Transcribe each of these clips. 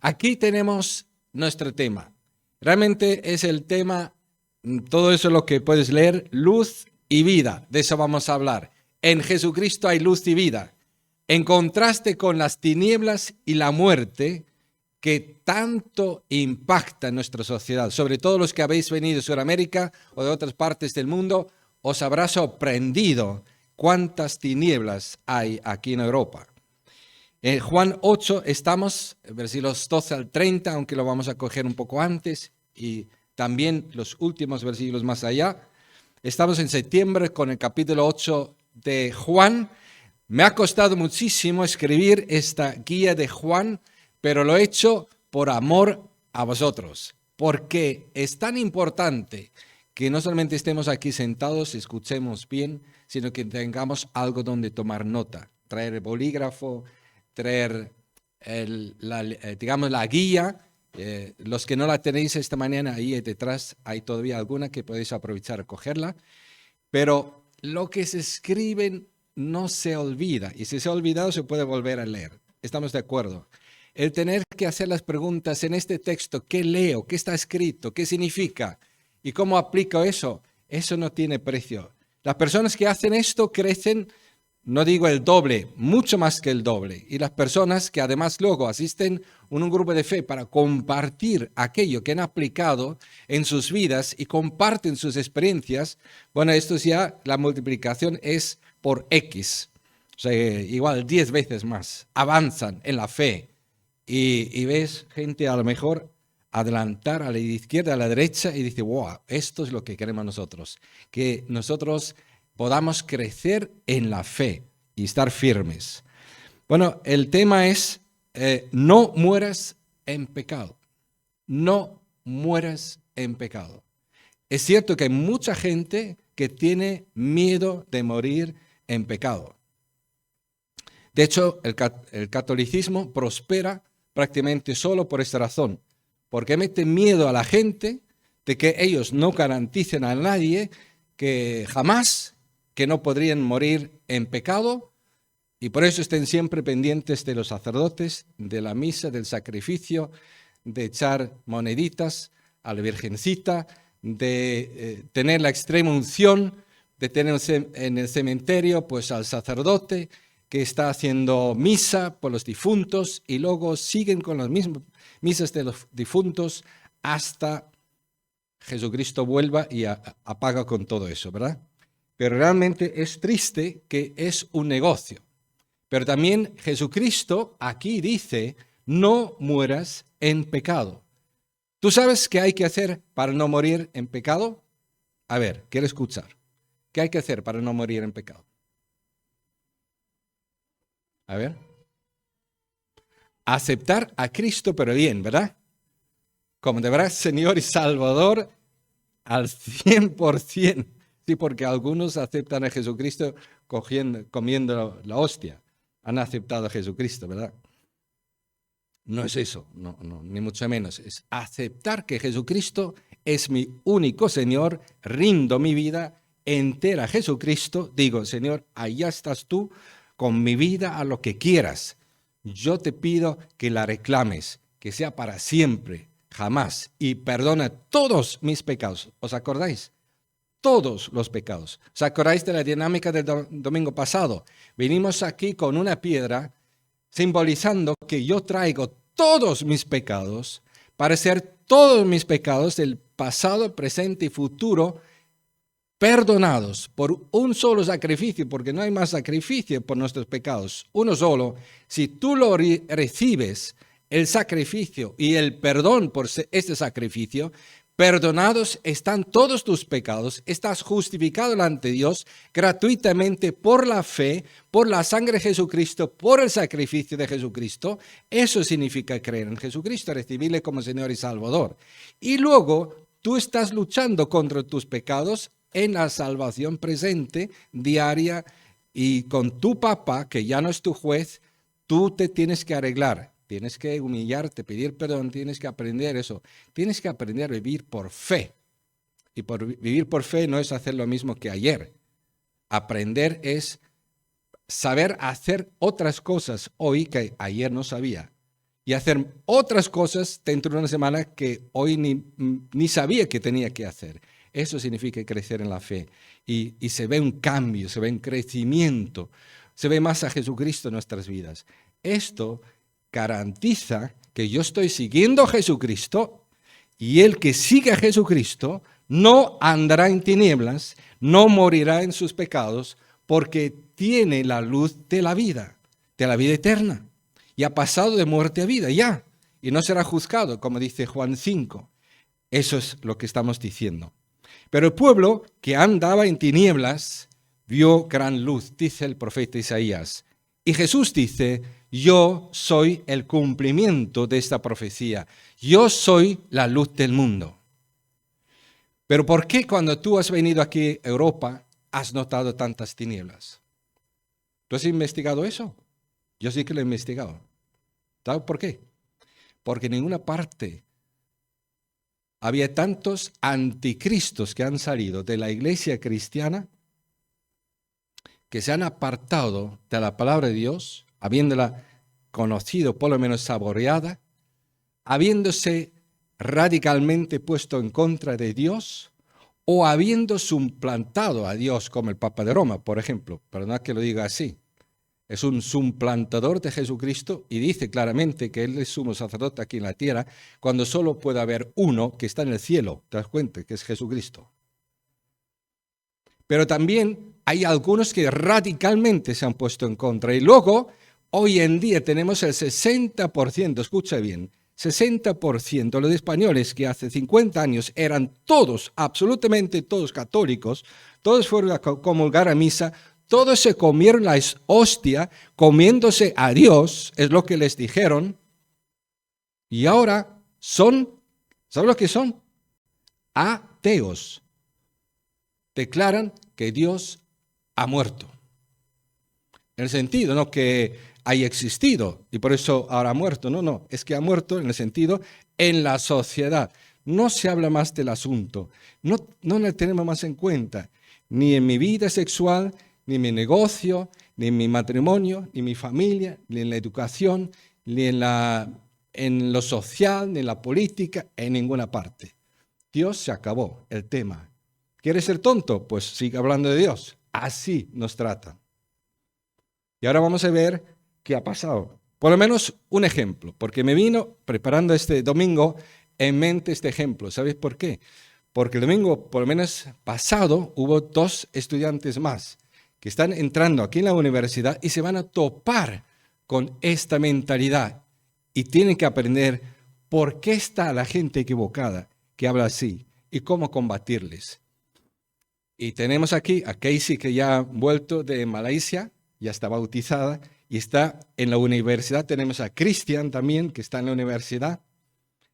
aquí tenemos nuestro tema. Realmente es el tema, todo eso es lo que puedes leer, luz y vida. De eso vamos a hablar. En Jesucristo hay luz y vida. En contraste con las tinieblas y la muerte que tanto impacta en nuestra sociedad. Sobre todo los que habéis venido de Sudamérica o de otras partes del mundo, os habrá sorprendido cuántas tinieblas hay aquí en Europa. En Juan 8 estamos, versículos 12 al 30, aunque lo vamos a coger un poco antes, y también los últimos versículos más allá. Estamos en septiembre con el capítulo 8 de Juan. Me ha costado muchísimo escribir esta guía de Juan, pero lo he hecho por amor a vosotros, porque es tan importante que no solamente estemos aquí sentados, escuchemos bien, sino que tengamos algo donde tomar nota, traer el bolígrafo, traer la guía. Los que no la tenéis esta mañana, ahí detrás hay todavía alguna que podéis aprovechar a cogerla, pero lo que se escribe no se olvida, y si se ha olvidado se puede volver a leer. ¿Estamos de acuerdo? El tener que hacer las preguntas en este texto, ¿qué leo? ¿Qué está escrito? ¿Qué significa? ¿Y cómo aplico eso? Eso no tiene precio. Las personas que hacen esto crecen, no digo el doble, mucho más que el doble. Y las personas que además luego asisten a un grupo de fe para compartir aquello que han aplicado en sus vidas y comparten sus experiencias, bueno, esto ya, la multiplicación es por X. O sea, igual 10 veces más. Avanzan en la fe. Y ves gente a lo mejor adelantar a la izquierda, a la derecha y dice, wow, esto es lo que queremos nosotros. Que nosotros podamos crecer en la fe y estar firmes. Bueno, el tema es, no mueras en pecado. No mueras en pecado. Es cierto que hay mucha gente que tiene miedo de morir en pecado. De hecho, el catolicismo prospera prácticamente solo por esta razón, porque mete miedo a la gente de que ellos no garanticen a nadie que jamás que no podrían morir en pecado, y por eso estén siempre pendientes de los sacerdotes, de la misa, del sacrificio, de echar moneditas a la Virgencita, de tener la extrema unción, de tener en el cementerio pues al sacerdote que está haciendo misa por los difuntos y luego siguen con las mismas misas de los difuntos hasta Jesucristo vuelva y apaga con todo eso, ¿verdad? Pero realmente es triste que es un negocio. Pero también Jesucristo aquí dice, no mueras en pecado. ¿Tú sabes qué hay que hacer para no morir en pecado? A ver, quiero escuchar. ¿Qué hay que hacer para no morir en pecado? A ver. Aceptar a Cristo, pero bien, ¿verdad? Como de verdad, Señor y Salvador al 100%. Sí, porque algunos aceptan a Jesucristo comiendo la hostia. Han aceptado a Jesucristo, ¿verdad? No es eso, no, ni mucho menos. Es aceptar que Jesucristo es mi único Señor, rindo mi vida entera a Jesucristo. Digo, Señor, allá estás tú con mi vida a lo que quieras. Yo te pido que la reclames, que sea para siempre, jamás, y perdona todos mis pecados. ¿Os acordáis? Todos los pecados. ¿Os acordáis de la dinámica del domingo pasado? Venimos aquí con una piedra simbolizando que yo traigo todos mis pecados para ser todos mis pecados del pasado, presente y futuro perdonados por un solo sacrificio, porque no hay más sacrificio por nuestros pecados, uno solo. Si tú lo recibes, el sacrificio y el perdón por este sacrificio, perdonados están todos tus pecados, estás justificado ante Dios gratuitamente por la fe, por la sangre de Jesucristo, por el sacrificio de Jesucristo. Eso significa creer en Jesucristo, recibirle como Señor y Salvador. Y luego tú estás luchando contra tus pecados en la salvación presente, diaria, y con tu papá, que ya no es tu juez, tú te tienes que arreglar. Tienes que humillarte, pedir perdón, tienes que aprender eso. Tienes que aprender a vivir por fe. Y vivir por fe no es hacer lo mismo que ayer. Aprender es saber hacer otras cosas hoy que ayer no sabía. y hacer otras cosas dentro de una semana que hoy ni sabía que tenía que hacer. Eso significa crecer en la fe. Y se ve un cambio, se ve un crecimiento, se ve más a Jesucristo en nuestras vidas. Esto garantiza que yo estoy siguiendo a Jesucristo y el que sigue a Jesucristo no andará en tinieblas, no morirá en sus pecados, porque tiene la luz de la vida eterna. Y ha pasado de muerte a vida ya, y no será juzgado, como dice Juan 5. Eso es lo que estamos diciendo. Pero el pueblo que andaba en tinieblas vio gran luz, dice el profeta Isaías. Y Jesús dice, yo soy el cumplimiento de esta profecía. Yo soy la luz del mundo. Pero ¿por qué cuando tú has venido aquí a Europa has notado tantas tinieblas? ¿Tú has investigado eso? Yo sí que lo he investigado. ¿Sabes por qué? Porque en ninguna parte había tantos anticristos que han salido de la iglesia cristiana que se han apartado de la palabra de Dios, habiéndola conocido, por lo menos saboreada, habiéndose radicalmente puesto en contra de Dios o habiendo suplantado a Dios, como el Papa de Roma, por ejemplo. Perdonad que lo diga así. Es un suplantador de Jesucristo y dice claramente que Él es sumo sacerdote aquí en la tierra cuando solo puede haber uno que está en el cielo. ¿Te das cuenta? Que es Jesucristo. Pero también hay algunos que radicalmente se han puesto en contra. Y luego, hoy en día tenemos el 60%, escucha bien, 60% de los españoles que hace 50 años eran todos, absolutamente todos católicos, todos fueron a comulgar a misa, todos se comieron la hostia comiéndose a Dios, es lo que les dijeron, y ahora son, ¿sabes lo que son? Ateos. Declaran que Dios ha muerto. En el sentido, no que haya existido y por eso ahora ha muerto, no, es que ha muerto en el sentido en la sociedad. No se habla más del asunto, no le tenemos más en cuenta, ni en mi vida sexual, ni en mi negocio, ni en mi matrimonio, ni en mi familia, ni en la educación, ni en lo social, ni en la política, en ninguna parte. Dios se acabó el tema. ¿Quieres ser tonto? Pues sigue hablando de Dios. Así nos trata. Y ahora vamos a ver qué ha pasado. Por lo menos un ejemplo, porque me vino preparando este domingo en mente este ejemplo. ¿Sabéis por qué? Porque el domingo, por lo menos pasado, hubo 2 estudiantes más que están entrando aquí en la universidad y se van a topar con esta mentalidad y tienen que aprender por qué está la gente equivocada que habla así y cómo combatirles. Y tenemos aquí a Casey, que ya ha vuelto de Malasia, ya está bautizada y está en la universidad. Tenemos a Christian también, que está en la universidad.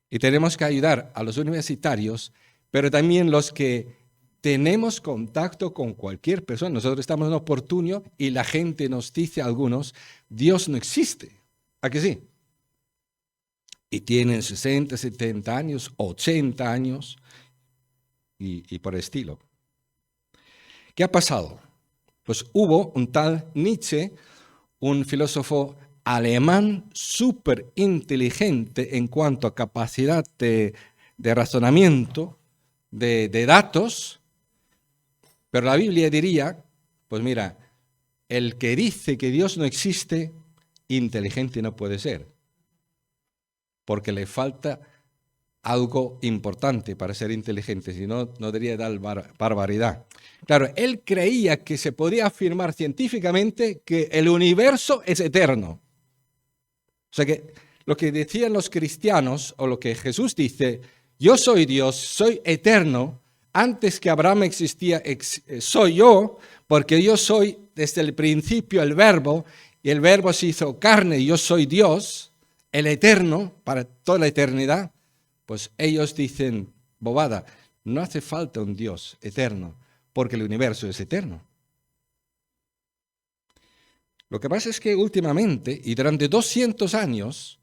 Y tenemos que ayudar a los universitarios, pero también los que tenemos contacto con cualquier persona. Nosotros estamos en Oportunio y la gente nos dice a algunos, Dios no existe. ¿A que sí? Y tienen 60, 70 años, 80 años y por el estilo. ¿Qué ha pasado? Pues hubo un tal Nietzsche, un filósofo alemán súper inteligente en cuanto a capacidad de razonamiento, de datos, pero la Biblia diría, pues mira, el que dice que Dios no existe, inteligente no puede ser, porque le falta algo importante para ser inteligente, si no, no debería dar barbaridad. Claro, él creía que se podía afirmar científicamente que el universo es eterno. O sea que lo que decían los cristianos, o lo que Jesús dice, yo soy Dios, soy eterno, antes que Abraham existía, soy yo, porque yo soy desde el principio el verbo, y el verbo se hizo carne, y yo soy Dios, el eterno, para toda la eternidad. Pues ellos dicen, bobada, no hace falta un Dios eterno, porque el universo es eterno. Lo que pasa es que últimamente, y durante 200 años,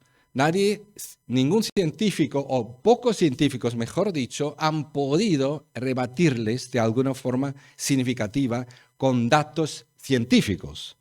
ningún científico, o pocos científicos, mejor dicho, han podido rebatirles de alguna forma significativa con datos científicos.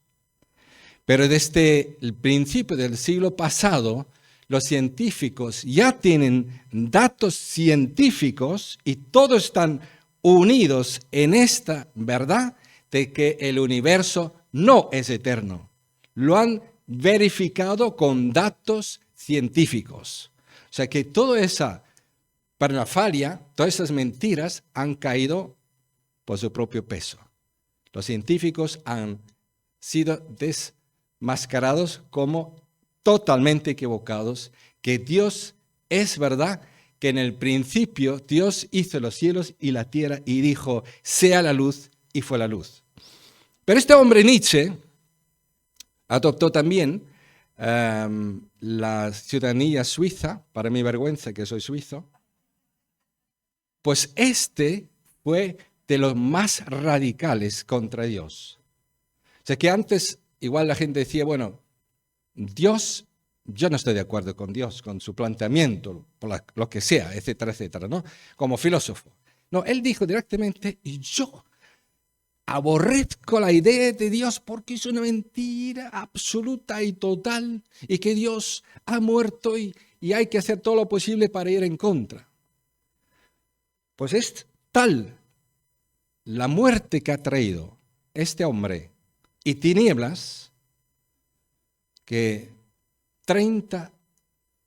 Pero desde el principio del siglo pasado, los científicos ya tienen datos científicos y todos están unidos en esta verdad de que el universo no es eterno. Lo han verificado con datos científicos. O sea que toda esa parafernalia, todas esas mentiras han caído por su propio peso. Los científicos han sido desmascarados como totalmente equivocados, que Dios es verdad, que en el principio Dios hizo los cielos y la tierra y dijo, sea la luz, y fue la luz. Pero este hombre Nietzsche adoptó también la ciudadanía suiza, para mi vergüenza que soy suizo, pues este fue de los más radicales contra Dios. O sea que antes igual la gente decía, bueno, Dios, yo no estoy de acuerdo con Dios, con su planteamiento, por lo que sea, etcétera, etcétera, ¿no? Como filósofo. No, él dijo directamente, y yo aborrezco la idea de Dios porque es una mentira absoluta y total, y que Dios ha muerto y hay que hacer todo lo posible para ir en contra. Pues es tal la muerte que ha traído este hombre y tinieblas que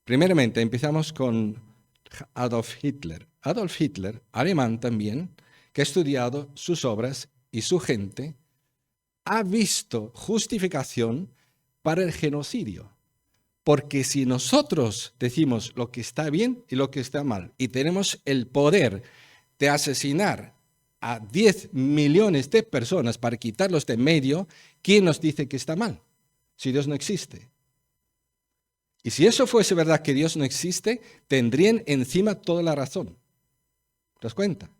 primeramente empezamos con Adolf Hitler. Adolf Hitler, alemán también, que ha estudiado sus obras y su gente, ha visto justificación para el genocidio. Porque si nosotros decimos lo que está bien y lo que está mal, y tenemos el poder de asesinar a 10 millones de personas para quitarlos de medio, ¿quién nos dice que está mal? Si Dios no existe. Y si eso fuese verdad que Dios no existe, tendrían encima toda la razón. ¿Te das cuenta?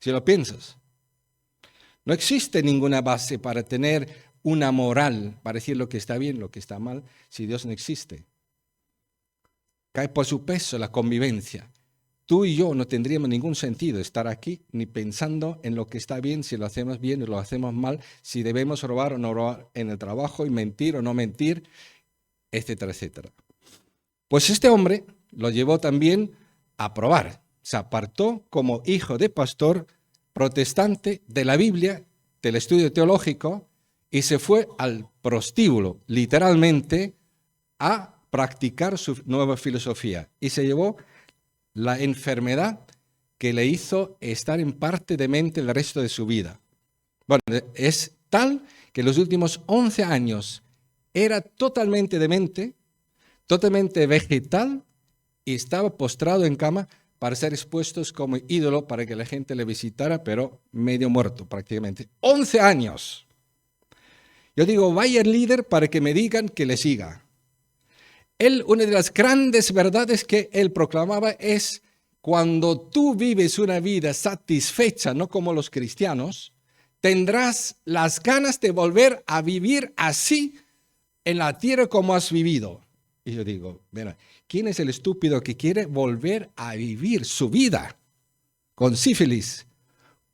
Si lo piensas. No existe ninguna base para tener una moral, para decir lo que está bien, lo que está mal, si Dios no existe. Cae por su peso la convivencia. Tú y yo no tendríamos ningún sentido estar aquí ni pensando en lo que está bien, si lo hacemos bien o lo hacemos mal, si debemos robar o no robar en el trabajo y mentir o no mentir, etcétera, etcétera. Pues este hombre lo llevó también a probar. Se apartó como hijo de pastor protestante de la Biblia, del estudio teológico, y se fue al prostíbulo, literalmente, a practicar su nueva filosofía. Y se llevó la enfermedad que le hizo estar en parte demente el resto de su vida. Bueno, es tal que en los últimos 11 años era totalmente demente, totalmente vegetal, y estaba postrado en cama para ser expuestos como ídolo para que la gente le visitara, pero medio muerto prácticamente. 11 años. Yo digo, vaya líder para que me digan que le siga. Él, una de las grandes verdades que él proclamaba es, cuando tú vives una vida satisfecha, no como los cristianos, tendrás las ganas de volver a vivir así en la tierra como has vivido. Y yo digo, mira, ¿quién es el estúpido que quiere volver a vivir su vida con sífilis,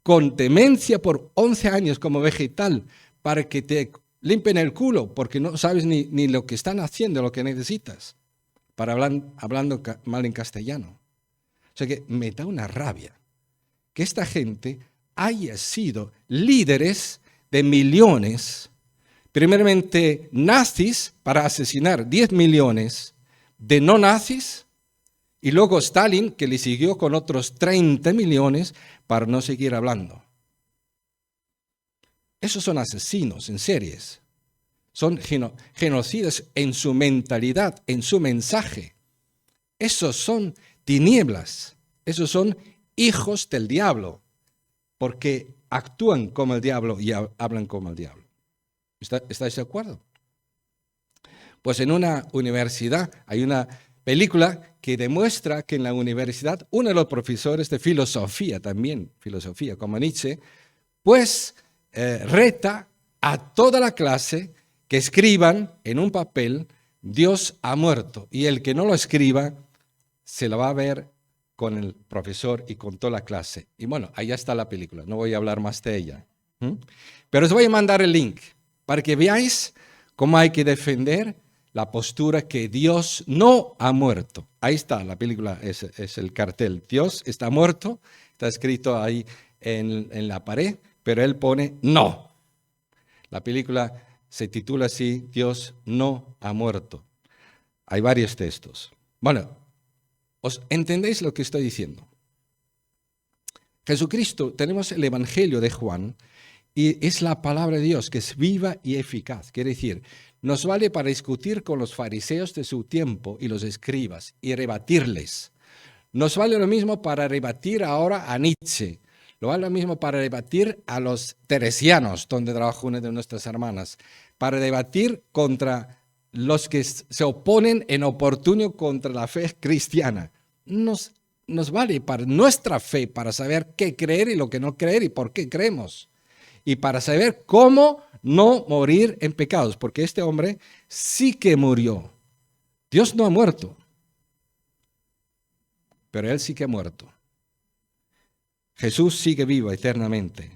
con demencia por 11 años como vegetal, para que te limpien el culo porque no sabes ni lo que están haciendo, lo que necesitas, para hablando mal en castellano? O sea que me da una rabia que esta gente haya sido líderes de millones, primeramente nazis para asesinar 10 millones de no nazis, y luego Stalin, que le siguió con otros 30 millones para no seguir hablando. Esos son asesinos en series. Son genocidas en su mentalidad, en su mensaje. Esos son tinieblas. Esos son hijos del diablo, porque actúan como el diablo y hablan como el diablo. ¿Estáis de acuerdo? Pues en una universidad hay una película que demuestra que en la universidad uno de los profesores de filosofía, también filosofía como Nietzsche, pues reta a toda la clase que escriban en un papel Dios ha muerto, y el que no lo escriba se lo va a ver con el profesor y con toda la clase. Y bueno, ahí está la película, no voy a hablar más de ella. Pero os voy a mandar el link para que veáis cómo hay que defender la postura que Dios no ha muerto. Ahí está, la película es el cartel. Dios está muerto, está escrito ahí en la pared, pero él pone no. La película se titula así, Dios no ha muerto. Hay varios textos. Bueno, ¿os entendéis lo que estoy diciendo? Jesucristo, tenemos el Evangelio de Juan, y es la palabra de Dios que es viva y eficaz. Quiere decir, nos vale para discutir con los fariseos de su tiempo y los escribas y rebatirles. Nos vale lo mismo para rebatir ahora a Nietzsche. Lo vale lo mismo para debatir a los teresianos, donde trabaja una de nuestras hermanas. Para debatir contra los que se oponen en oportunio contra la fe cristiana. Nos vale para nuestra fe, para saber qué creer y lo que no creer y por qué creemos. Y para saber cómo no morir en pecados, porque este hombre sí que murió. Dios no ha muerto, pero él sí que ha muerto. Jesús sigue vivo eternamente.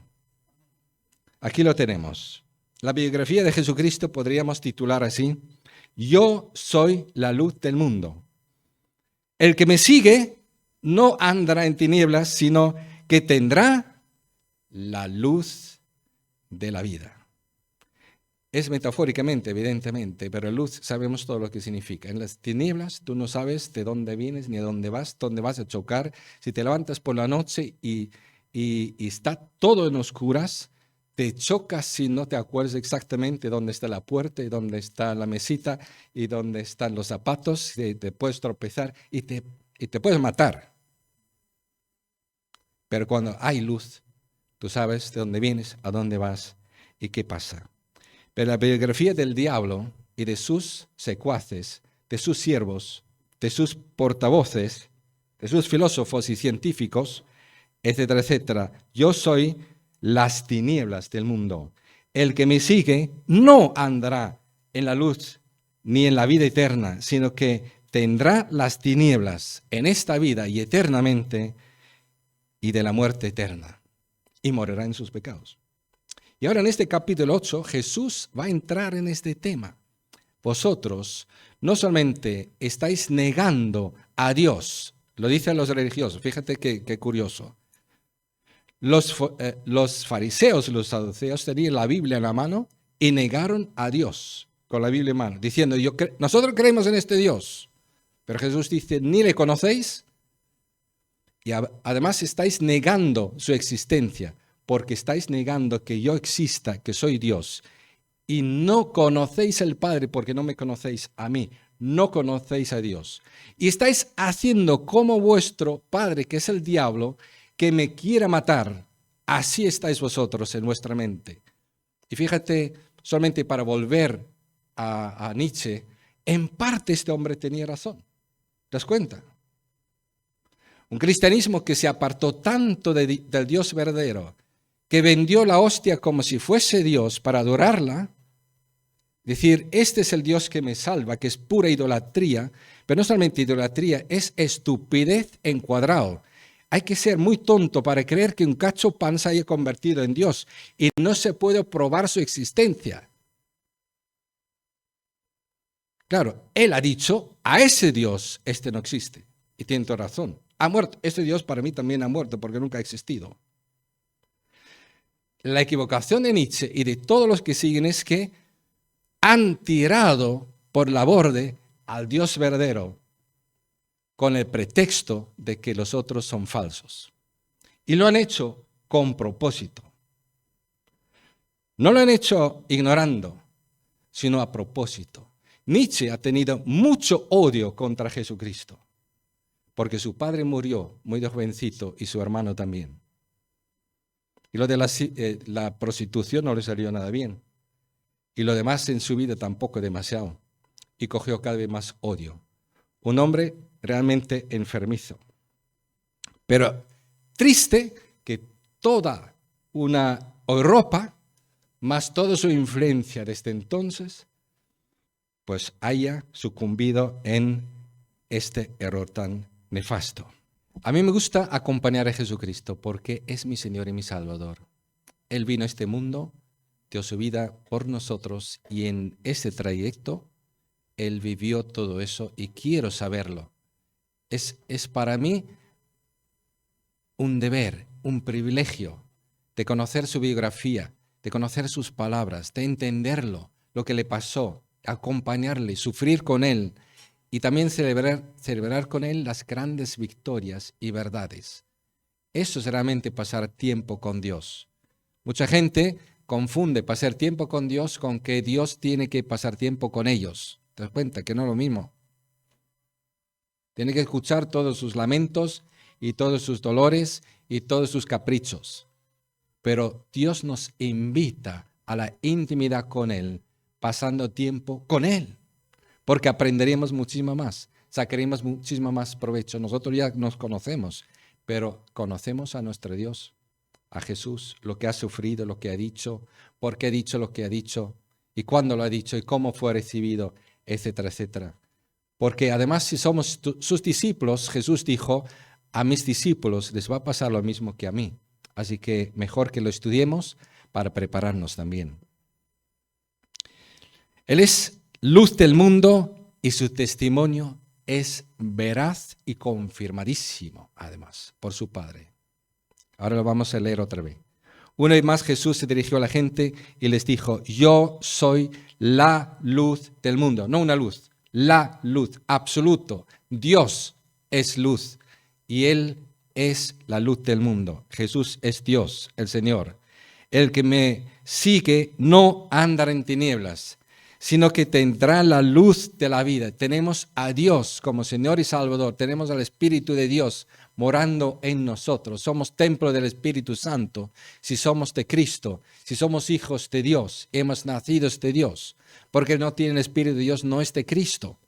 Aquí lo tenemos. La biografía de Jesucristo podríamos titular así: Yo soy la luz del mundo. El que me sigue no andará en tinieblas, sino que tendrá la luz de la vida. Es metafóricamente, evidentemente, pero luz sabemos todo lo que significa. En las tinieblas tú no sabes de dónde vienes ni a dónde vas a chocar. Si te levantas por la noche y está todo en oscuras, te chocas si no te acuerdas exactamente dónde está la puerta y dónde está la mesita y dónde están los zapatos. Te puedes tropezar y te puedes matar. Pero cuando hay luz, tú sabes de dónde vienes, a dónde vas y qué pasa. Pero la biografía del diablo y de sus secuaces, de sus siervos, de sus portavoces, de sus filósofos y científicos, etcétera, etcétera. Yo soy las tinieblas del mundo. El que me sigue no andará en la luz ni en la vida eterna, sino que tendrá las tinieblas en esta vida y eternamente y de la muerte eterna, y morirá en sus pecados. Y ahora en este capítulo 8 Jesús va a entrar en este tema. Vosotros no solamente estáis negando a Dios, lo dicen los religiosos, fíjate qué curioso. Los fariseos y los saduceos tenían la Biblia en la mano y negaron a Dios con la Biblia en mano, diciendo, nosotros creemos en este Dios, pero Jesús dice, ni le conocéis y además estáis negando su existencia, porque estáis negando que yo exista, que soy Dios, y no conocéis al Padre porque no me conocéis a mí, no conocéis a Dios. Y estáis haciendo como vuestro padre, que es el diablo, que me quiera matar. Así estáis vosotros en vuestra mente. Y fíjate, solamente para volver a Nietzsche, en parte este hombre tenía razón. ¿Te das cuenta? Un cristianismo que se apartó tanto del Dios verdadero, que vendió la hostia como si fuese Dios para adorarla, decir, este es el Dios que me salva, que es pura idolatría, pero no solamente idolatría, es estupidez en cuadrado. Hay que ser muy tonto para creer que un cacho pan se haya convertido en Dios y no se puede probar su existencia. Claro, él ha dicho, a ese Dios este no existe. Y tiene toda razón. Ha muerto. Este Dios para mí también ha muerto porque nunca ha existido. La equivocación de Nietzsche y de todos los que siguen es que han tirado por la borde al Dios verdadero con el pretexto de que los otros son falsos. Y lo han hecho con propósito. No lo han hecho ignorando, sino a propósito. Nietzsche ha tenido mucho odio contra Jesucristo, porque su padre murió muy jovencito y su hermano también. Y lo de la prostitución no le salió nada bien. Y lo demás en su vida tampoco demasiado. Y cogió cada vez más odio. Un hombre realmente enfermizo. Pero triste que toda una Europa, más toda su influencia desde entonces, pues haya sucumbido en este error tan nefasto. A mí me gusta acompañar a Jesucristo porque es mi Señor y mi Salvador. Él vino a este mundo, dio su vida por nosotros y en ese trayecto Él vivió todo eso y quiero saberlo. Es para mí un deber, un privilegio de conocer su biografía, de conocer sus palabras, de entenderlo, lo que le pasó, acompañarle, sufrir con él y también celebrar con él las grandes victorias y verdades. Eso es realmente pasar tiempo con Dios. Mucha gente confunde pasar tiempo con Dios con que Dios tiene que pasar tiempo con ellos. ¿Te das cuenta que no es lo mismo? Tiene que escuchar todos sus lamentos y todos sus dolores y todos sus caprichos. Pero Dios nos invita a la intimidad con Él, pasando tiempo con Él, porque aprenderemos muchísimo más, sacaremos muchísimo más provecho. Nosotros ya nos conocemos, pero conocemos a nuestro Dios, a Jesús, lo que ha sufrido, lo que ha dicho, por qué ha dicho lo que ha dicho, y cuándo lo ha dicho, y cómo fue recibido, etcétera, etcétera. Porque además, si somos sus discípulos, Jesús dijo, a mis discípulos les va a pasar lo mismo que a mí. Así que mejor que lo estudiemos para prepararnos también. Él es luz del mundo y su testimonio es veraz y confirmadísimo, además, por su Padre. Ahora lo vamos a leer otra vez. Una vez más Jesús se dirigió a la gente y les dijo, yo soy la luz del mundo. No una luz, la luz, absoluto. Dios es luz y Él es la luz del mundo. Jesús es Dios, el Señor. El que me sigue no andará en tinieblas, sino que tendrá la luz de la vida. Tenemos a Dios como Señor y Salvador. Tenemos al Espíritu de Dios morando en nosotros. Somos templo del Espíritu Santo si somos de Cristo, si somos hijos de Dios, hemos nacido de Dios. Porque no tiene el Espíritu de Dios, no es de Cristo.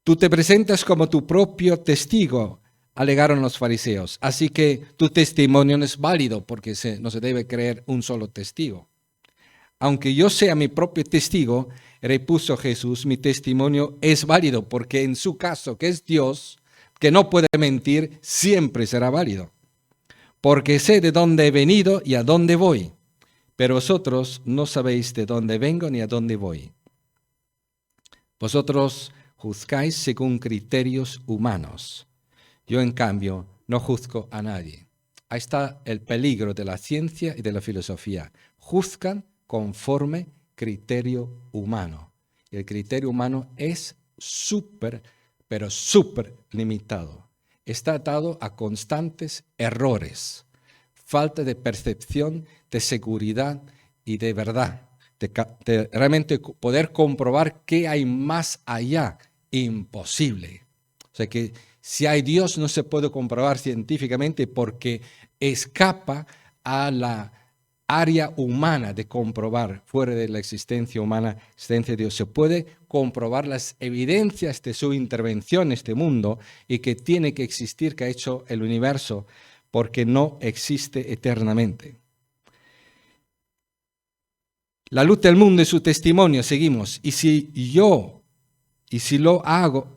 Tú te presentas como tu propio testigo, alegaron los fariseos. Así que tu testimonio no es válido porque no se debe creer un solo testigo. Aunque yo sea mi propio testigo, repuso Jesús, mi testimonio es válido porque en su caso, que es Dios, que no puede mentir, siempre será válido. Porque sé de dónde he venido y a dónde voy, pero vosotros no sabéis de dónde vengo ni a dónde voy. Vosotros juzgáis según criterios humanos. Yo, en cambio, no juzgo a nadie. Ahí está el peligro de la ciencia y de la filosofía. Juzgan conforme criterio humano. Y el criterio humano es pero súper limitado. Está atado a constantes errores, falta de percepción, de seguridad y de verdad, de realmente poder comprobar qué hay más allá. Imposible. O sea que si hay Dios no se puede comprobar científicamente porque escapa a la área humana de comprobar, fuera de la existencia humana, existencia de Dios. Se puede comprobar las evidencias de su intervención en este mundo y que tiene que existir, que ha hecho el universo, porque no existe eternamente. La luz del mundo es su testimonio, seguimos. Y si lo hago,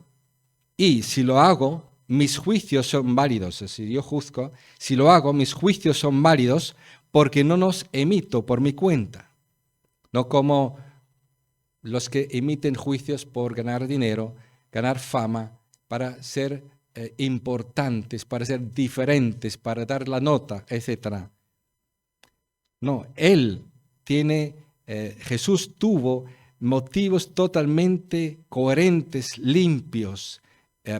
mis juicios son válidos. Si yo juzgo, si lo hago, mis juicios son válidos porque no los emito por mi cuenta. No como los que emiten juicios por ganar dinero, ganar fama, para ser importantes, para ser diferentes, para dar la nota, etc. No, Jesús tuvo motivos totalmente coherentes, limpios,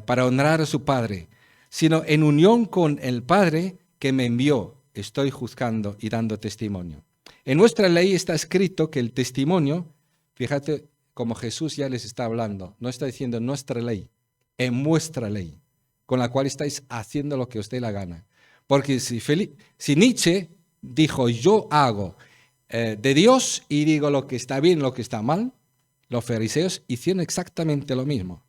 para honrar a su Padre, sino en unión con el Padre que me envió, estoy juzgando y dando testimonio. En nuestra ley está escrito que el testimonio, fíjate como Jesús ya les está hablando, no está diciendo nuestra ley, en vuestra ley, con la cual estáis haciendo lo que os dé la gana. Porque si Nietzsche dijo, yo hago de Dios y digo lo que está bien, lo que está mal, los fariseos hicieron exactamente lo mismo.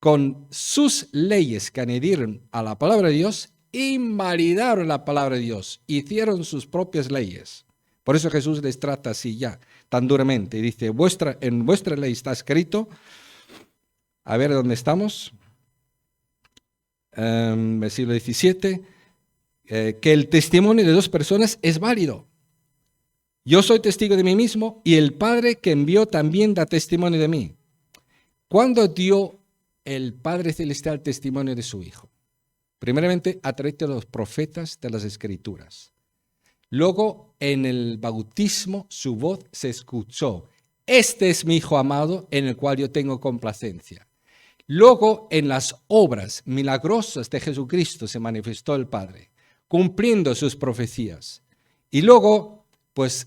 Con sus leyes que añadieron a la palabra de Dios, invalidaron la palabra de Dios, hicieron sus propias leyes. Por eso Jesús les trata así ya, tan duramente. Y dice, en vuestra ley está escrito, a ver dónde estamos, versículo 17, que el testimonio de dos personas es válido. Yo soy testigo de mí mismo y el Padre que envió también da testimonio de mí. ¿Cuándo dio el Padre Celestial testimonio de su Hijo? Primeramente, a través de los profetas de las Escrituras. Luego, en el bautismo, su voz se escuchó. Este es mi Hijo amado, en el cual yo tengo complacencia. Luego, en las obras milagrosas de Jesucristo se manifestó el Padre, cumpliendo sus profecías. Y luego, pues,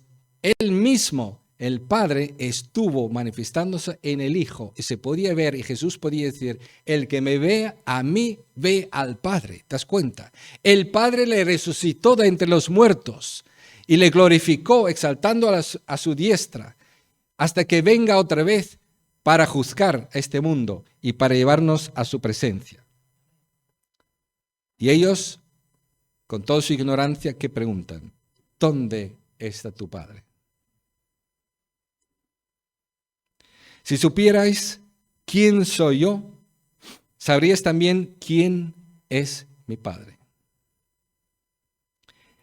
él mismo, el Padre, estuvo manifestándose en el Hijo. Y se podía ver, y Jesús podía decir, el que me ve a mí, ve al Padre. ¿Te das cuenta? El Padre le resucitó de entre los muertos y le glorificó, exaltando a su diestra, hasta que venga otra vez para juzgar a este mundo y para llevarnos a su presencia. Y ellos, con toda su ignorancia, ¿qué preguntan? ¿Dónde está tu Padre? Si supierais quién soy yo, sabríais también quién es mi Padre.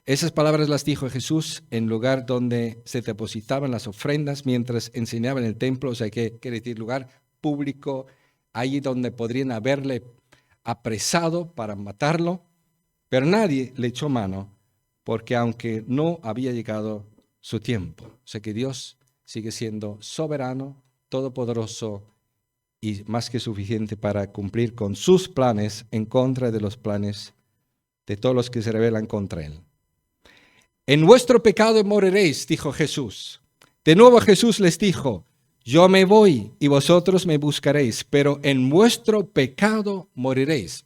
Esas palabras las dijo Jesús en lugar donde se depositaban las ofrendas mientras enseñaba en el templo, o sea, que quiere decir lugar público, allí donde podrían haberle apresado para matarlo, pero nadie le echó mano porque aunque no había llegado su tiempo, o sea que Dios sigue siendo soberano, todopoderoso y más que suficiente para cumplir con sus planes en contra de los planes de todos los que se rebelan contra él. En vuestro pecado moriréis, dijo Jesús. De nuevo Jesús les dijo, yo me voy y vosotros me buscaréis, pero en vuestro pecado moriréis.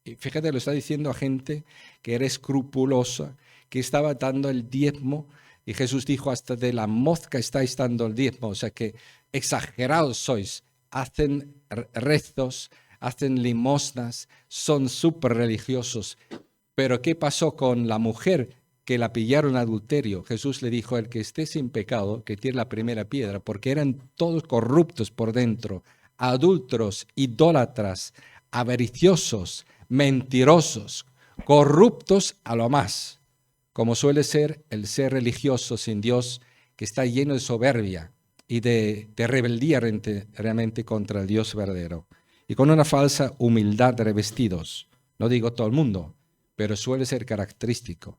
Y fíjate, lo está diciendo a gente que era escrupulosa, que estaba dando el diezmo, y Jesús dijo, hasta de la mosca estáis dando el diezmo, o sea que exagerados sois, hacen rezos, hacen limosnas, son súper religiosos. Pero ¿qué pasó con la mujer que la pillaron adulterio? Jesús le dijo, el que esté sin pecado, que tire la primera piedra, porque eran todos corruptos por dentro, adúlteros, idólatras, avariciosos, mentirosos, corruptos a lo más, como suele ser el ser religioso sin Dios, que está lleno de soberbia y de rebeldía realmente contra el Dios verdadero, y con una falsa humildad revestidos. No digo todo el mundo, pero suele ser característico.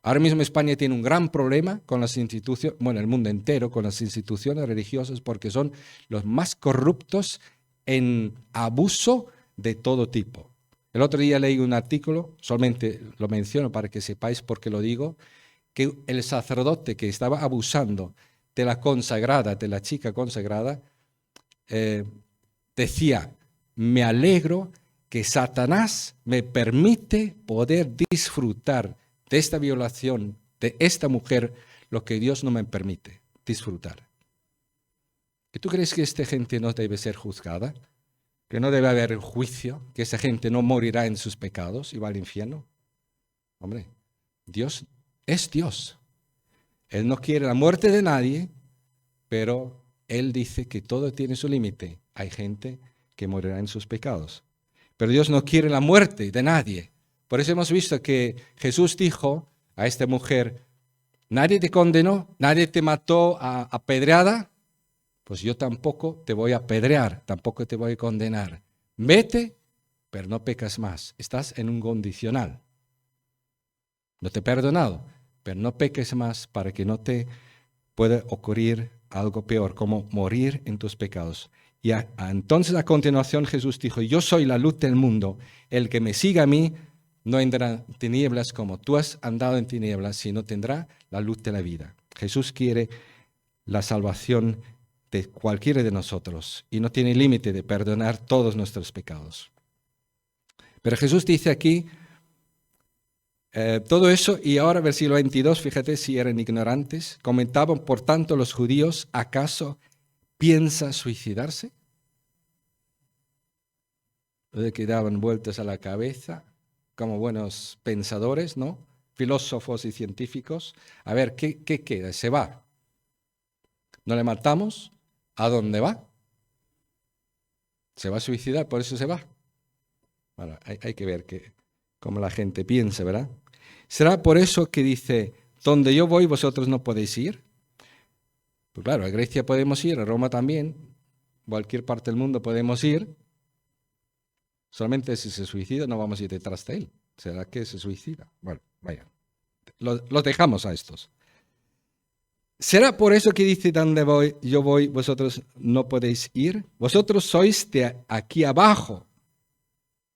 Ahora mismo España tiene un gran problema con las instituciones, bueno, el mundo entero, con las instituciones religiosas, porque son los más corruptos en abuso de todo tipo. El otro día leí un artículo, solamente lo menciono para que sepáis por qué lo digo, que el sacerdote que estaba abusando de la consagrada, de la chica consagrada, decía, me alegro que Satanás me permite poder disfrutar de esta violación, de esta mujer, lo que Dios no me permite disfrutar. ¿Y tú crees que esta gente no debe ser juzgada? ¿Que no debe haber juicio? ¿Que esa gente no morirá en sus pecados y va al infierno? Hombre, Dios es Dios. Él no quiere la muerte de nadie, pero Él dice que todo tiene su límite. Hay gente que morirá en sus pecados. Pero Dios no quiere la muerte de nadie. Por eso hemos visto que Jesús dijo a esta mujer, nadie te condenó, nadie te mató a pedrada, pues yo tampoco te voy a apedrear, tampoco te voy a condenar. Vete, pero no pecas más. Estás en un condicional. No te he perdonado, pero no peques más para que no te pueda ocurrir algo peor, como morir en tus pecados. Y entonces a continuación Jesús dijo, yo soy la luz del mundo, el que me siga a mí no andará en tinieblas como tú has andado en tinieblas, sino tendrá la luz de la vida. Jesús quiere la salvación de cualquiera de nosotros y no tiene límite de perdonar todos nuestros pecados. Pero Jesús dice aquí todo eso, y ahora versículo 22, fíjate si eran ignorantes, comentaban por tanto los judíos, ¿acaso piensa suicidarse? De que daban vueltas a la cabeza como buenos pensadores, ¿no? Filósofos y científicos. A ver, ¿qué queda? Se va. ¿No le matamos? ¿A dónde va? Se va a suicidar, por eso se va. Bueno, hay que ver cómo la gente piensa, ¿verdad? Será por eso que dice, donde yo voy vosotros no podéis ir. Pues claro, a Grecia podemos ir, a Roma también, cualquier parte del mundo podemos ir. Solamente si se suicida no vamos a ir detrás de él. ¿Será que se suicida? Bueno, vaya. Los dejamos a estos. ¿Será por eso que dice donde yo voy, vosotros no podéis ir? Vosotros sois de aquí abajo,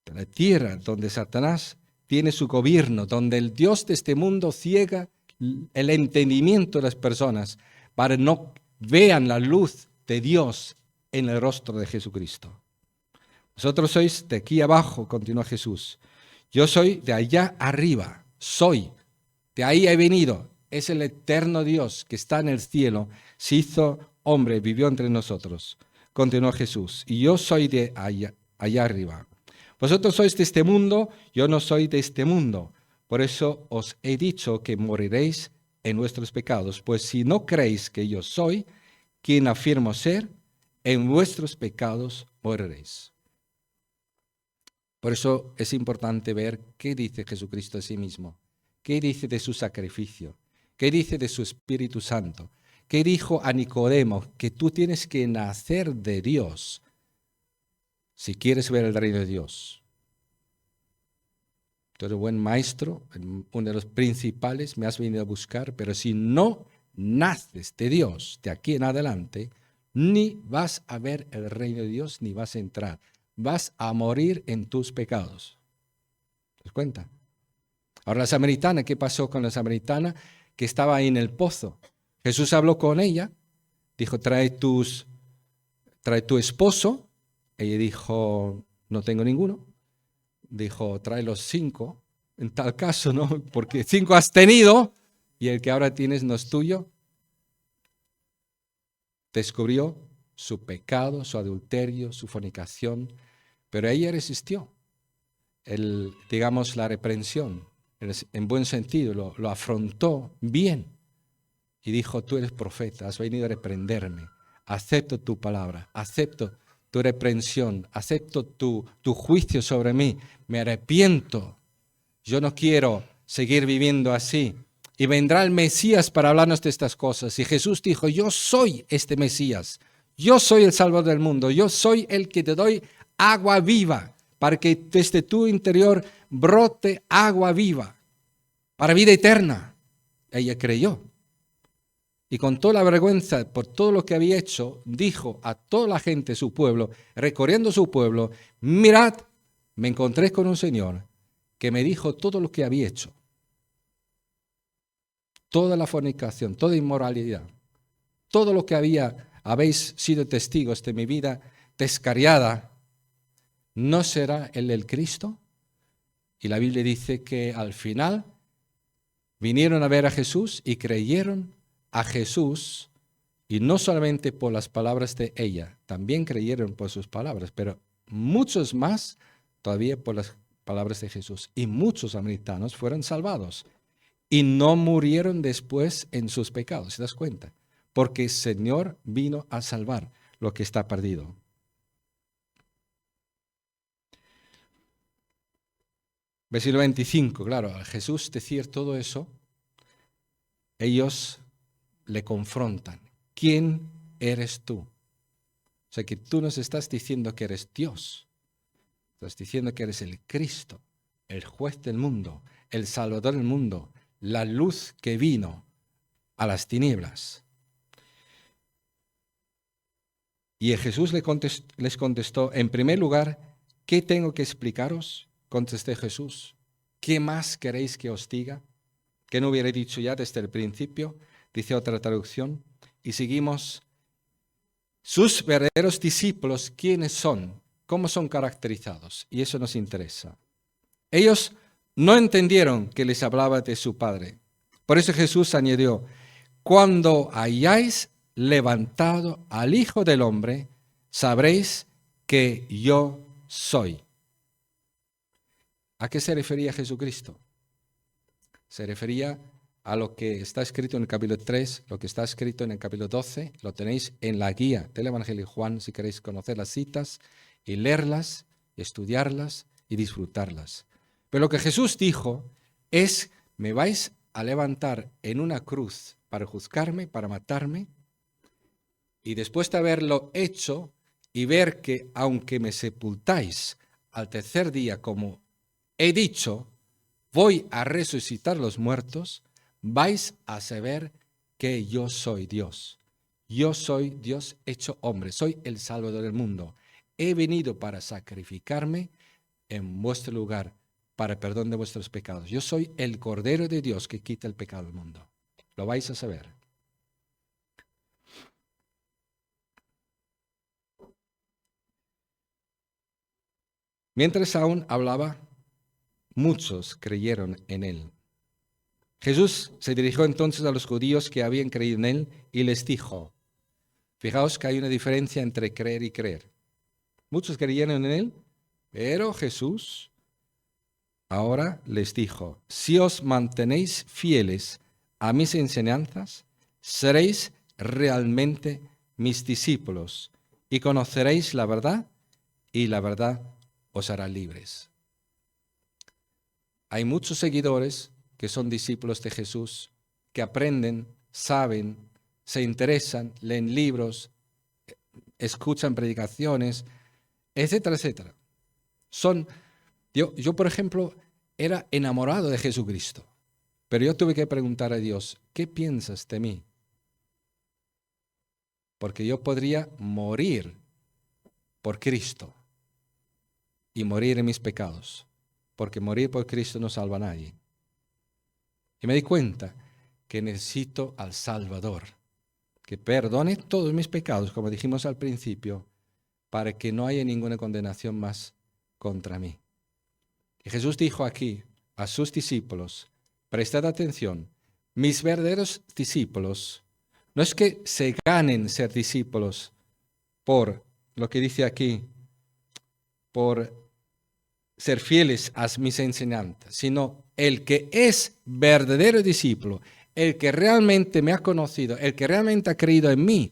de la tierra, donde Satanás tiene su gobierno, donde el Dios de este mundo ciega el entendimiento de las personas para no vean la luz de Dios en el rostro de Jesucristo. Vosotros sois de aquí abajo, continúa Jesús. Yo soy de allá arriba, soy, de ahí he venido. Es el eterno Dios que está en el cielo, se hizo hombre, vivió entre nosotros. Continuó Jesús. Y yo soy de allá arriba. Vosotros sois de este mundo, yo no soy de este mundo. Por eso os he dicho que moriréis en vuestros pecados. Pues si no creéis que yo soy quien afirmo ser, en vuestros pecados moriréis. Por eso es importante ver qué dice Jesucristo de sí mismo, qué dice de su sacrificio, qué dice de su Espíritu Santo, qué dijo a Nicodemo, que tú tienes que nacer de Dios si quieres ver el reino de Dios. Tú eres buen maestro, uno de los principales, me has venido a buscar, pero si no naces de Dios de aquí en adelante, ni vas a ver el reino de Dios, ni vas a entrar. Vas a morir en tus pecados. ¿Te das cuenta? Ahora la samaritana, ¿qué pasó con la samaritana que estaba ahí en el pozo? Jesús habló con ella, dijo, trae tu esposo. Ella dijo, no tengo ninguno. Dijo, trae los 5. En tal caso, ¿no? Porque 5 has tenido y el que ahora tienes no es tuyo. Descubrió su pecado, su adulterio, su fornicación, pero ella resistió, digamos, la reprensión, en buen sentido, lo afrontó bien y dijo, tú eres profeta, has venido a reprenderme, acepto tu palabra, acepto tu reprensión, acepto tu juicio sobre mí, me arrepiento, yo no quiero seguir viviendo así. Y vendrá el Mesías para hablarnos de estas cosas. Y Jesús dijo, yo soy este Mesías, yo soy el Salvador del mundo, yo soy el que te doy agua viva, para que desde tu interior brote agua viva, para vida eterna. Ella creyó. Y con toda la vergüenza por todo lo que había hecho, dijo a toda la gente de su pueblo, recorriendo su pueblo, mirad, me encontré con un Señor que me dijo todo lo que había hecho. Toda la fornicación, toda inmoralidad, todo lo que habéis sido testigos de mi vida descarriada, ¿no será él el Cristo? Y la Biblia dice que al final vinieron a ver a Jesús y creyeron a Jesús, y no solamente por las palabras de ella, también creyeron por sus palabras, pero muchos más todavía por las palabras de Jesús. Y muchos samaritanos fueron salvados. Y no murieron después en sus pecados, ¿te das cuenta? Porque el Señor vino a salvar lo que está perdido. Versículo 25, claro, al Jesús decir todo eso, ellos le confrontan. ¿Quién eres tú? O sea que tú nos estás diciendo que eres Dios. Estás diciendo que eres el Cristo, el juez del mundo, el Salvador del mundo, la luz que vino a las tinieblas. Y Jesús les contestó, en primer lugar, ¿qué tengo que explicaros? Contesté Jesús, ¿qué más queréis que os diga? ¿Que no hubiera dicho ya desde el principio? Dice otra traducción. Y seguimos, sus verdaderos discípulos, ¿quiénes son? ¿Cómo son caracterizados? Y eso nos interesa. Ellos no entendieron que les hablaba de su Padre. Por eso Jesús añadió, cuando hayáis levantado al Hijo del Hombre, sabréis que yo soy. ¿A qué se refería Jesucristo? Se refería a lo que está escrito en el capítulo 3, lo que está escrito en el capítulo 12, lo tenéis en la guía del Evangelio de Juan, si queréis conocer las citas y leerlas, estudiarlas y disfrutarlas. Pero lo que Jesús dijo es, me vais a levantar en una cruz para juzgarme, para matarme, y después de haberlo hecho y ver que aunque me sepultáis al tercer día, como he dicho, voy a resucitar los muertos, vais a saber que yo soy Dios. Yo soy Dios hecho hombre, soy el Salvador del mundo. He venido para sacrificarme en vuestro lugar, para perdón de vuestros pecados. Yo soy el Cordero de Dios que quita el pecado del mundo. Lo vais a saber. Mientras aún hablaba, muchos creyeron en él. Jesús se dirigió entonces a los judíos que habían creído en él y les dijo, fijaos que hay una diferencia entre creer y creer. Muchos creyeron en él, pero Jesús ahora les dijo, si os mantenéis fieles a mis enseñanzas, seréis realmente mis discípulos y conoceréis la verdad y la verdad os hará libres. Hay muchos seguidores que son discípulos de Jesús, que aprenden, saben, se interesan, leen libros, escuchan predicaciones, etcétera, etcétera. Yo, por ejemplo, era enamorado de Jesucristo, pero yo tuve que preguntar a Dios, ¿qué piensas de mí? Porque yo podría morir por Cristo y morir en mis pecados, porque morir por Cristo no salva a nadie. Y me di cuenta que necesito al Salvador, que perdone todos mis pecados, como dijimos al principio, para que no haya ninguna condenación más contra mí. Y Jesús dijo aquí a sus discípulos, prestad atención, mis verdaderos discípulos, no es que se ganen ser discípulos por lo que dice aquí, por ser fieles a mis enseñanzas, sino el que es verdadero discípulo, el que realmente me ha conocido, el que realmente ha creído en mí,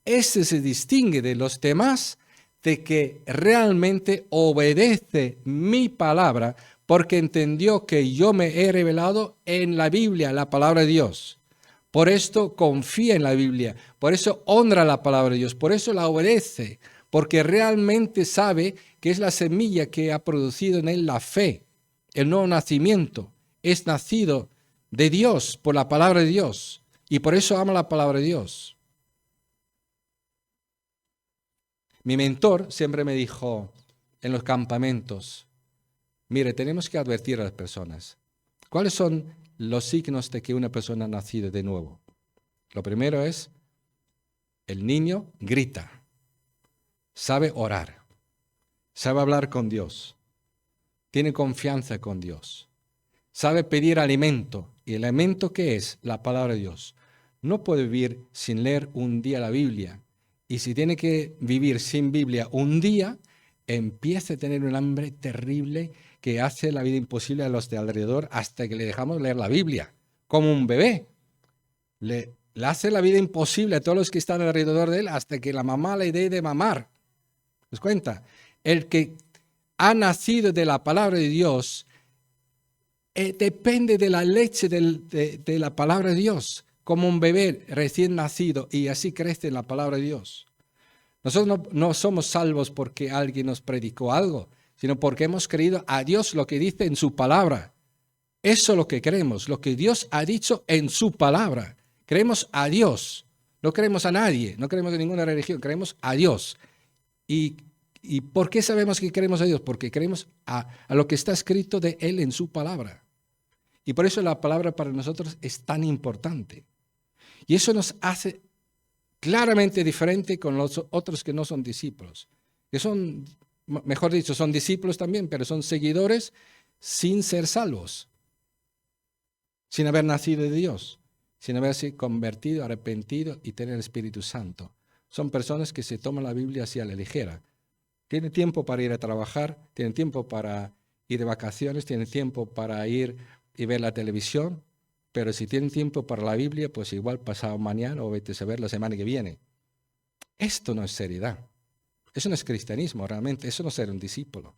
ese se distingue de los demás de que realmente obedece mi palabra porque entendió que yo me he revelado en la Biblia, la palabra de Dios. Por esto confía en la Biblia, por eso honra la palabra de Dios, por eso la obedece, porque realmente sabe que es la semilla que ha producido en él la fe, el nuevo nacimiento. Es nacido de Dios por la palabra de Dios y por eso ama la palabra de Dios. Mi mentor siempre me dijo en los campamentos, mire, tenemos que advertir a las personas. ¿Cuáles son los signos de que una persona ha nacido de nuevo? Lo primero es, el niño grita, sabe orar, sabe hablar con Dios, tiene confianza con Dios, sabe pedir alimento. ¿Y el alimento qué es? La palabra de Dios. No puede vivir sin leer un día la Biblia. Y si tiene que vivir sin Biblia un día, empieza a tener un hambre terrible que hace la vida imposible a los de alrededor hasta que le dejamos leer la Biblia. Como un bebé. Le hace la vida imposible a todos los que están alrededor de él hasta que la mamá le dé de mamar. ¿Se cuenta? El que ha nacido de la palabra de Dios depende de la leche de la palabra de Dios, como un bebé recién nacido, y así crece en la palabra de Dios. Nosotros no somos salvos porque alguien nos predicó algo, sino porque hemos creído a Dios lo que dice en su palabra. Eso es lo que creemos, lo que Dios ha dicho en su palabra. Creemos a Dios, no creemos a nadie, no creemos en ninguna religión, creemos a Dios. ¿Y por qué sabemos que creemos a Dios? Porque creemos a lo que está escrito de Él en su palabra. Y por eso la palabra para nosotros es tan importante. Y eso nos hace claramente diferente con los otros que no son discípulos. Que son, mejor dicho, son discípulos también, pero son seguidores sin ser salvos. Sin haber nacido de Dios. Sin haberse convertido, arrepentido y tener el Espíritu Santo. Son personas que se toman la Biblia así a la ligera. Tienen tiempo para ir a trabajar, tienen tiempo para ir de vacaciones, tienen tiempo para ir y ver la televisión, pero si tienen tiempo para la Biblia, pues igual pasado mañana o vete a ver la semana que viene. Esto no es seriedad. Eso no es cristianismo realmente, eso no es ser un discípulo.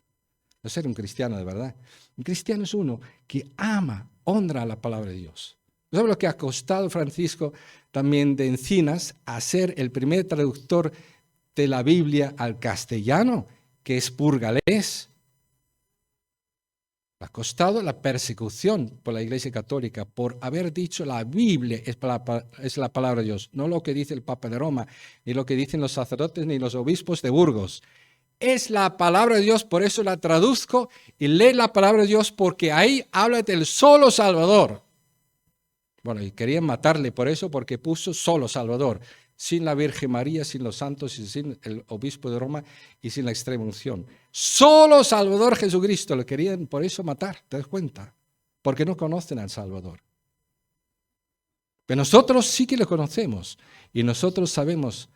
no ser un cristiano de verdad. Un cristiano es uno que ama, honra la palabra de Dios. ¿Sabes lo que ha costado Francisco también de Encinas a ser el primer traductor de la Biblia al castellano, que es burgalés? Ha costado la persecución por la Iglesia Católica por haber dicho la Biblia es la palabra de Dios, no lo que dice el Papa de Roma, ni lo que dicen los sacerdotes, ni los obispos de Burgos. Es la palabra de Dios, por eso la traduzco y lee la palabra de Dios porque ahí habla del solo Salvador. Bueno, y querían matarle por eso, porque puso solo Salvador, sin la Virgen María, sin los santos y sin el obispo de Roma y sin la extrema unción. Solo Salvador Jesucristo, lo querían por eso matar, ¿te das cuenta? Porque no conocen al Salvador. Pero nosotros sí que lo conocemos y nosotros sabemos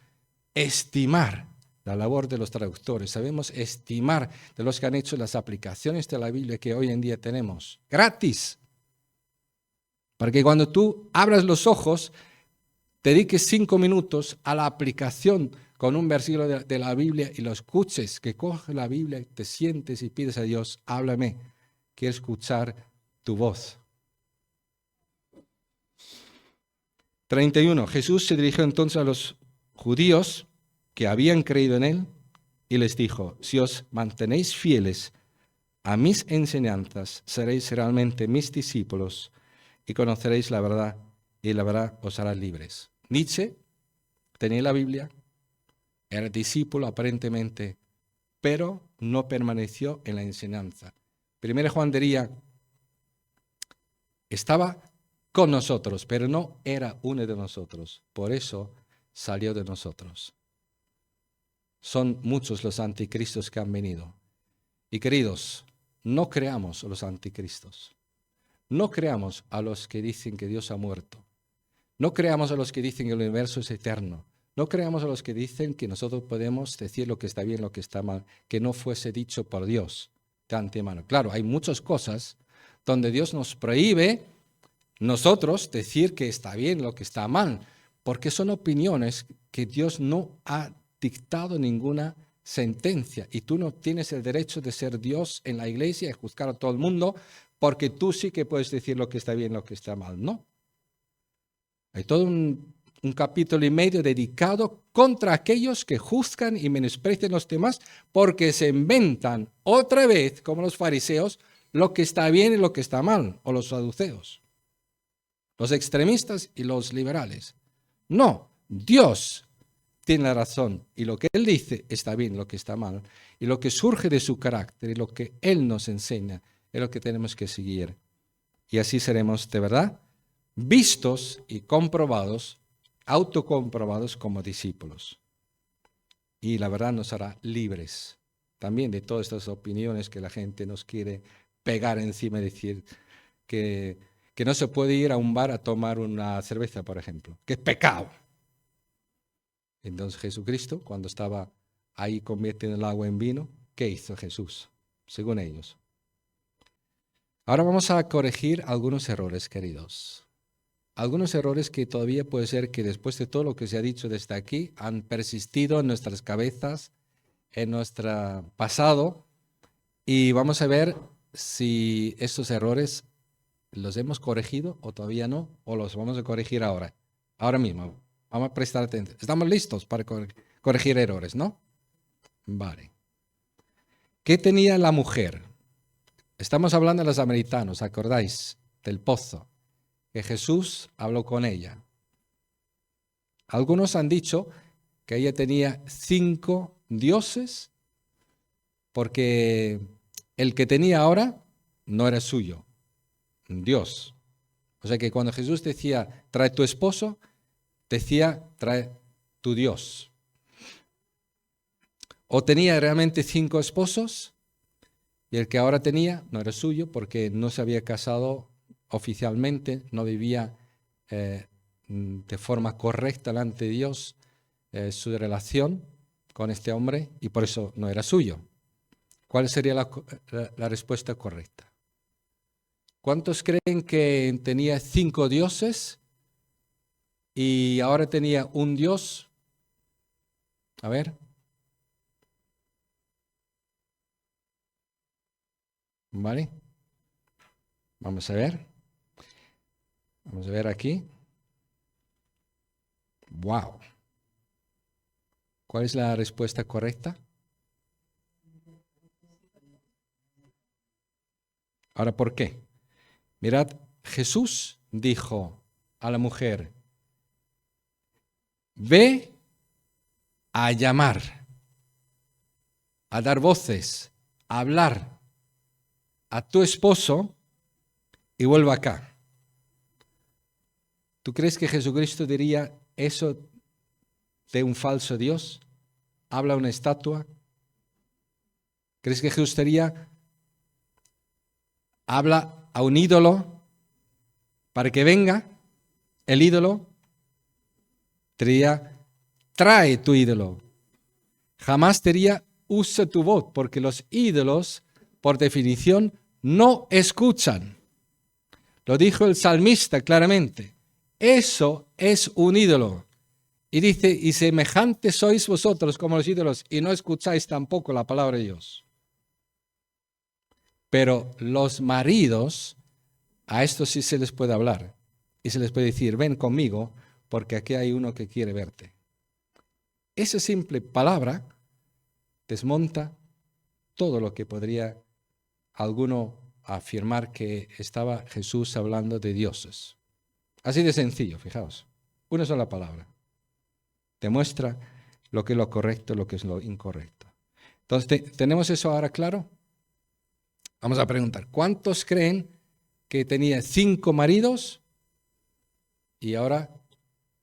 estimar la labor de los traductores, sabemos estimar de los que han hecho las aplicaciones de la Biblia que hoy en día tenemos, gratis. Para que cuando tú abras los ojos, te dediques 5 minutos a la aplicación con un versículo de la Biblia y lo escuches, que coges la Biblia, te sientes y pides a Dios, háblame, quiero escuchar tu voz. 31. Jesús se dirigió entonces a los judíos que habían creído en él y les dijo, si os mantenéis fieles a mis enseñanzas, seréis realmente mis discípulos y conoceréis la verdad y la verdad os hará libres. Nietzsche tenía la Biblia, era discípulo aparentemente, pero no permaneció en la enseñanza. Primero Juan diría, estaba con nosotros, pero no era uno de nosotros. Por eso salió de nosotros. Son muchos los anticristos que han venido. Y queridos, no creamos a los anticristos. No creamos a los que dicen que Dios ha muerto. No creamos a los que dicen que el universo es eterno. No creamos a los que dicen que nosotros podemos decir lo que está bien, lo que está mal, que no fuese dicho por Dios de antemano. Claro, hay muchas cosas donde Dios nos prohíbe nosotros decir que está bien, lo que está mal, porque son opiniones que Dios no ha dictado ninguna sentencia y tú no tienes el derecho de ser Dios en la iglesia y juzgar a todo el mundo porque tú sí que puedes decir lo que está bien, lo que está mal. No. Hay todo un capítulo y medio dedicado contra aquellos que juzgan y menosprecian a los demás porque se inventan otra vez, como los fariseos, lo que está bien y lo que está mal, o los saduceos, los extremistas y los liberales. No, Dios tiene la razón y lo que Él dice está bien, lo que está mal, y lo que surge de su carácter y lo que Él nos enseña es lo que tenemos que seguir. Y así seremos de verdad vistos y comprobados, autocomprobados como discípulos. Y la verdad nos hará libres también de todas estas opiniones que la gente nos quiere pegar encima y decir que no se puede ir a un bar a tomar una cerveza, por ejemplo, que es pecado. Entonces Jesucristo, cuando estaba ahí convirtiendo el agua en vino, ¿qué hizo Jesús? Según ellos. Ahora vamos a corregir algunos errores, queridos. Algunos errores que todavía puede ser que después de todo lo que se ha dicho desde aquí han persistido en nuestras cabezas, en nuestro pasado, y vamos a ver si estos errores los hemos corregido o todavía no, o los vamos a corregir ahora, ahora mismo. Vamos a prestar atención. Estamos listos para corregir errores, ¿no? Vale. ¿Qué tenía la mujer? Estamos hablando de los samaritanos, ¿acordáis? Del pozo. Que Jesús habló con ella. Algunos han dicho que ella tenía 5 dioses porque el que tenía ahora no era suyo, Dios. O sea que cuando Jesús decía, trae tu esposo, decía, trae tu Dios. O tenía realmente 5 esposos y el que ahora tenía no era suyo porque no se había casado oficialmente, no vivía de forma correcta delante de Dios su relación con este hombre y por eso no era suyo. ¿Cuál sería la respuesta correcta? ¿Cuántos creen que tenía 5 dioses y ahora tenía un Dios? A ver. ¿Vale? Vamos a ver. Vamos a ver aquí. ¡Wow! ¿Cuál es la respuesta correcta? Ahora, ¿por qué? Mirad, Jesús dijo a la mujer, ve a llamar, a dar voces, a hablar a tu esposo y vuelva acá. ¿Tú crees que Jesucristo diría eso de un falso Dios? ¿Habla una estatua? ¿Crees que Jesús diría, habla a un ídolo para que venga el ídolo? Diría, trae tu ídolo. Jamás diría, usa tu voz, porque los ídolos, por definición, no escuchan. Lo dijo el salmista claramente. Eso es un ídolo. Y dice, y semejantes sois vosotros como los ídolos, y no escucháis tampoco la palabra de Dios. Pero los maridos, a estos sí se les puede hablar. Y se les puede decir, ven conmigo, porque aquí hay uno que quiere verte. Esa simple palabra desmonta todo lo que podría alguno afirmar que estaba Jesús hablando de dioses. Así de sencillo, fijaos. Una sola palabra. Demuestra lo que es lo correcto, lo que es lo incorrecto. Entonces, ¿tenemos eso ahora claro? Vamos a preguntar, ¿cuántos creen que tenía 5 maridos y ahora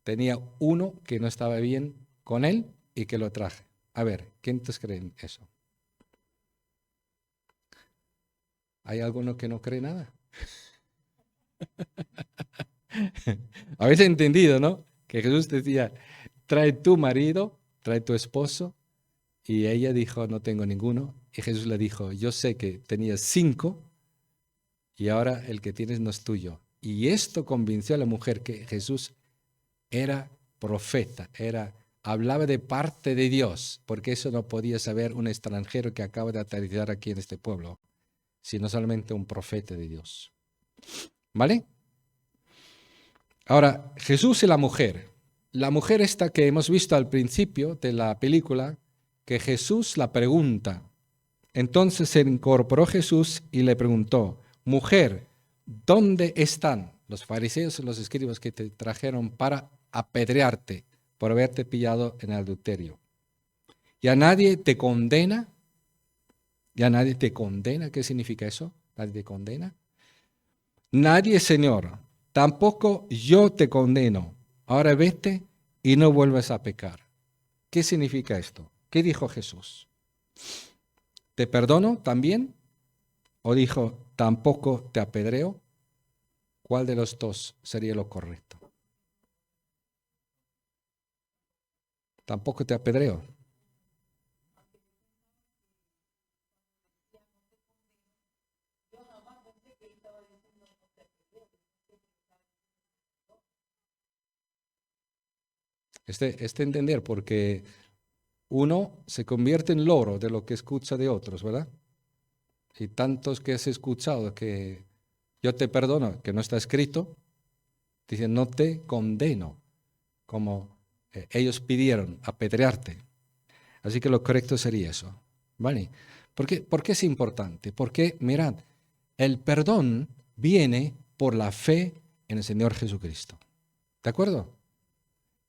tenía uno que no estaba bien con él y que lo traje? A ver, ¿quiénes creen eso? ¿Hay alguno que no cree nada? Habéis entendido, ¿no? Que Jesús decía, trae tu marido, trae tu esposo, y ella dijo, no tengo ninguno. Y Jesús le dijo, yo sé que tenías 5 y ahora el que tienes no es tuyo. Y esto convenció a la mujer que Jesús era profeta, hablaba de parte de Dios, porque eso no podía saber un extranjero que acaba de aterrizar aquí en este pueblo, sino solamente un profeta de Dios. ¿Vale? Ahora, Jesús y la mujer. La mujer esta que hemos visto al principio de la película, que Jesús la pregunta. Entonces se incorporó Jesús y le preguntó, mujer, ¿dónde están los fariseos y los escribas que te trajeron para apedrearte por haberte pillado en adulterio? ¿Ya nadie te condena? ¿Ya nadie te condena? ¿Qué significa eso? ¿Nadie te condena? Nadie, Señor, tampoco yo te condeno. Ahora vete y no vuelvas a pecar. ¿Qué significa esto? ¿Qué dijo Jesús? ¿Te perdono también? ¿O dijo, tampoco te apedreo? ¿Cuál de los dos sería lo correcto? Tampoco te apedreo. Este entender, porque uno se convierte en loro de lo que escucha de otros, ¿verdad? Y tantos que has escuchado que yo te perdono, que no está escrito, dicen, no te condeno, como ellos pidieron, apedrearte. Así que lo correcto sería eso, ¿vale? ¿Por qué es importante? Porque, mirad, el perdón viene por la fe en el Señor Jesucristo. ¿De acuerdo?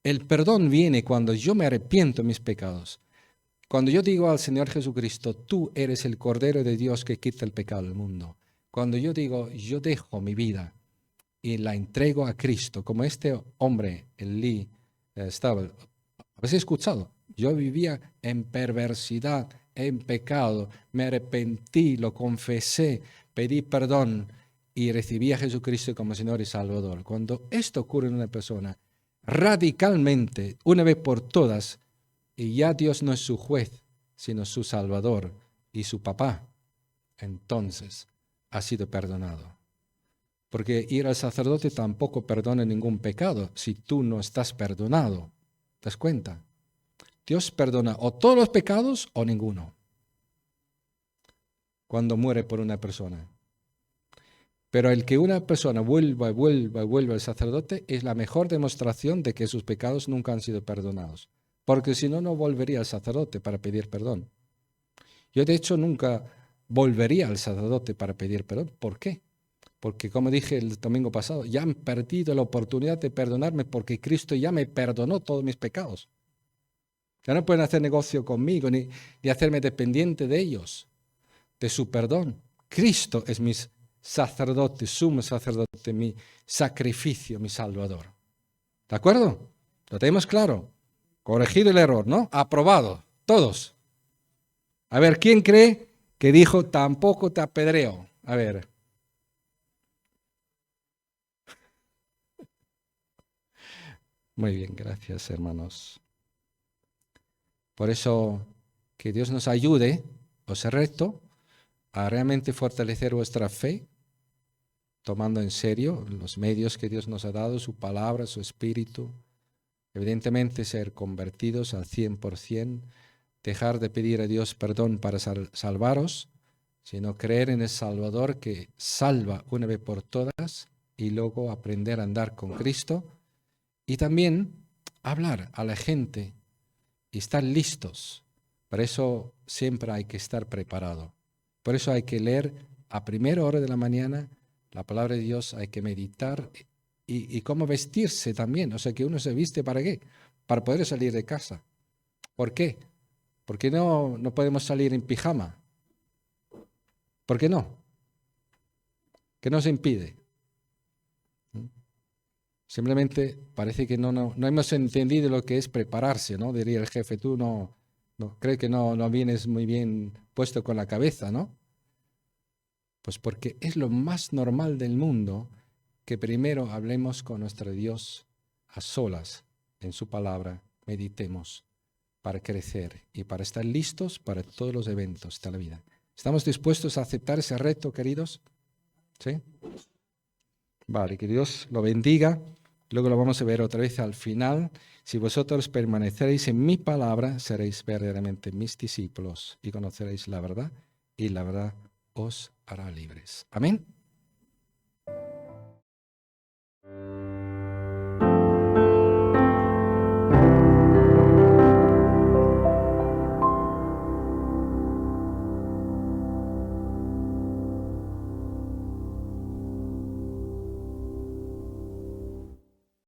El perdón viene cuando yo me arrepiento de mis pecados. Cuando yo digo al Señor Jesucristo, tú eres el Cordero de Dios que quita el pecado del mundo. Cuando yo digo, yo dejo mi vida y la entrego a Cristo, como este hombre, el Lee Stable, ¿habéis escuchado? Yo vivía en perversidad, en pecado, me arrepentí, lo confesé, pedí perdón y recibí a Jesucristo como Señor y Salvador. Cuando esto ocurre en una persona, radicalmente, una vez por todas, y ya Dios no es su juez, sino su Salvador y su papá, entonces ha sido perdonado. Porque ir al sacerdote tampoco perdona ningún pecado si tú no estás perdonado. ¿Te das cuenta? Dios perdona o todos los pecados o ninguno. cuando muere por una persona. Pero el que una persona vuelva y vuelva y vuelva al sacerdote es la mejor demostración de que sus pecados nunca han sido perdonados. Porque si no, no volvería al sacerdote para pedir perdón. Yo, de hecho, nunca volvería al sacerdote para pedir perdón. ¿Por qué? Porque, como dije el domingo pasado, ya han perdido la oportunidad de perdonarme porque Cristo ya me perdonó todos mis pecados. Ya no pueden hacer negocio conmigo ni hacerme dependiente de ellos, de su perdón. Cristo es mi sacerdote, sumo sacerdote, mi sacrificio, mi salvador. ¿De acuerdo? Lo tenemos claro. Corregido el error, ¿no? Aprobado. Todos. A ver, ¿quién cree que dijo tampoco te apedreo? A ver. Muy bien, gracias, hermanos. Por eso, que Dios nos ayude, os reto, a realmente fortalecer vuestra fe, tomando en serio los medios que Dios nos ha dado, su palabra, su espíritu. Evidentemente, ser convertidos al 100%, dejar de pedir a Dios perdón para salvaros, sino creer en el Salvador que salva una vez por todas y luego aprender a andar con Cristo. Y también hablar a la gente y estar listos. Por eso siempre hay que estar preparado. Por eso hay que leer a primera hora de la mañana la palabra de Dios, hay que meditar y cómo vestirse también. O sea, que uno se viste ¿para qué? Para poder salir de casa. ¿Por qué? Porque no podemos salir en pijama. ¿Por qué no? ¿Qué nos impide? Simplemente parece que no hemos entendido lo que es prepararse, ¿no? Diría el jefe, tú creo que no vienes muy bien puesto con la cabeza, ¿no? Pues porque es lo más normal del mundo que primero hablemos con nuestro Dios a solas, en su palabra, meditemos para crecer y para estar listos para todos los eventos de la vida. ¿Estamos dispuestos a aceptar ese reto, queridos? ¿Sí? Vale, que Dios lo bendiga. Luego lo vamos a ver otra vez al final. Si vosotros permaneceréis en mi palabra, seréis verdaderamente mis discípulos y conoceréis la verdad, y la verdad os hará libres. Amén.